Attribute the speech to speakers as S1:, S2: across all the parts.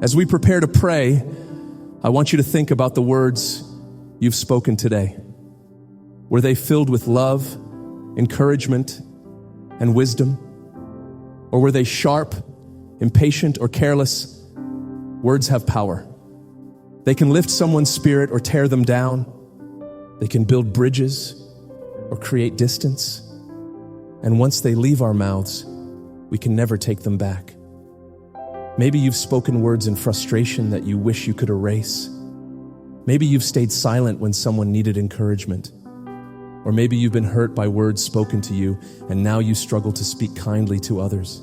S1: As we prepare to pray, I want you to think about the words you've spoken today. Were they filled with love, encouragement, and wisdom? Or were they sharp, impatient, or careless? Words have power. They can lift someone's spirit or tear them down. They can build bridges or create distance. And once they leave our mouths, we can never take them back. Maybe you've spoken words in frustration that you wish you could erase. Maybe you've stayed silent when someone needed encouragement. Or maybe you've been hurt by words spoken to you, and now you struggle to speak kindly to others.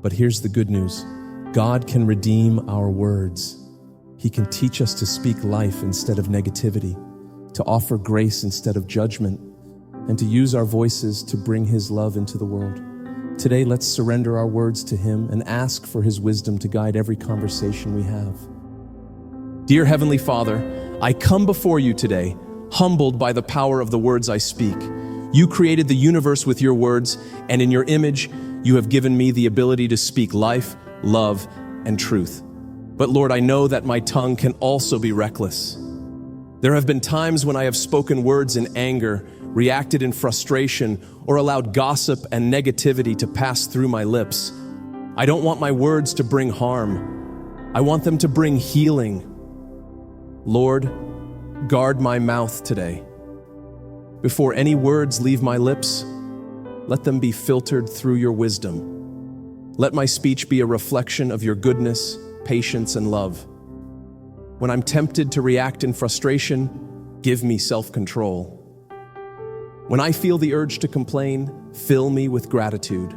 S1: But here's the good news. God can redeem our words. He can teach us to speak life instead of negativity, to offer grace instead of judgment, and to use our voices to bring His love into the world. Today, let's surrender our words to Him and ask for His wisdom to guide every conversation we have. Dear Heavenly Father, I come before you today, humbled by the power of the words I speak. You created the universe with your words, and in your image, you have given me the ability to speak life, love, and truth. But Lord, I know that my tongue can also be reckless. There have been times when I have spoken words in anger, reacted in frustration, or allowed gossip and negativity to pass through my lips. I don't want my words to bring harm. I want them to bring healing. Lord, guard my mouth today. Before any words leave my lips, let them be filtered through your wisdom. Let my speech be a reflection of your goodness, patience, and love. When I'm tempted to react in frustration, give me self-control. When I feel the urge to complain, fill me with gratitude.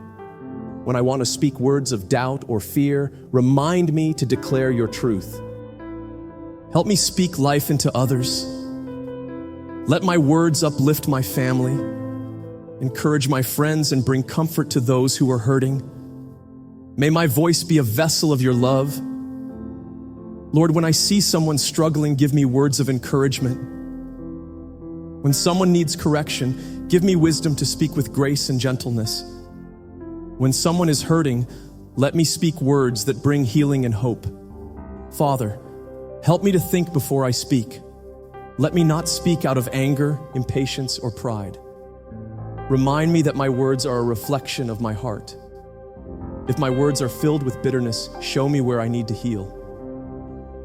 S1: When I want to speak words of doubt or fear, remind me to declare your truth. Help me speak life into others. Let my words uplift my family, encourage my friends, and bring comfort to those who are hurting. May my voice be a vessel of your love. Lord, when I see someone struggling, give me words of encouragement. When someone needs correction, give me wisdom to speak with grace and gentleness. When someone is hurting, let me speak words that bring healing and hope. Father, help me to think before I speak. Let me not speak out of anger, impatience, or pride. Remind me that my words are a reflection of my heart. If my words are filled with bitterness, show me where I need to heal.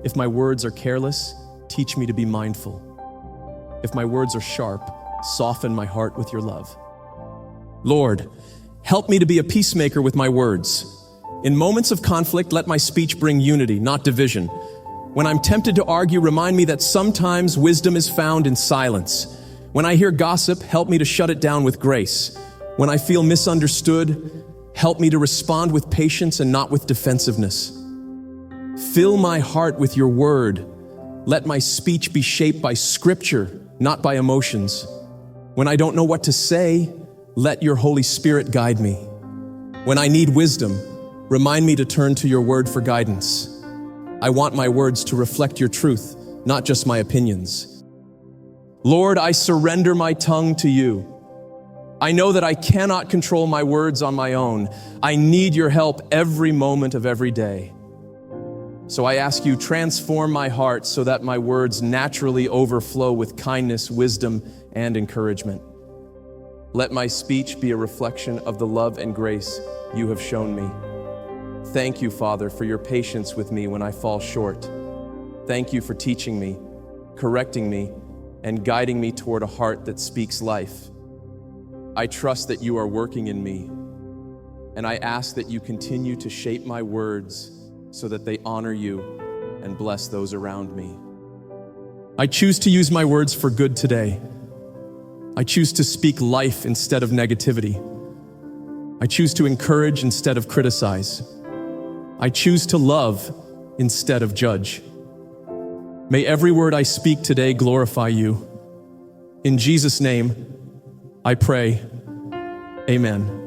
S1: If my words are careless, teach me to be mindful. If my words are sharp, soften my heart with your love. Lord, help me to be a peacemaker with my words. In moments of conflict, let my speech bring unity, not division. When I'm tempted to argue, remind me that sometimes wisdom is found in silence. When I hear gossip, help me to shut it down with grace. When I feel misunderstood, help me to respond with patience and not with defensiveness. Fill my heart with your word. Let my speech be shaped by scripture, not by emotions. When I don't know what to say, let your Holy Spirit guide me. When I need wisdom, remind me to turn to your word for guidance. I want my words to reflect your truth, not just my opinions. Lord, I surrender my tongue to you. I know that I cannot control my words on my own. I need your help every moment of every day. So I ask you, transform my heart so that my words naturally overflow with kindness, wisdom, and encouragement. Let my speech be a reflection of the love and grace you have shown me. Thank you, Father, for your patience with me when I fall short. Thank you for teaching me, correcting me, and guiding me toward a heart that speaks life. I trust that you are working in me, and I ask that you continue to shape my words so that they honor you and bless those around me. I choose to use my words for good today. I choose to speak life instead of negativity. I choose to encourage instead of criticize. I choose to love instead of judge. May every word I speak today glorify you. In Jesus' name, I pray, amen.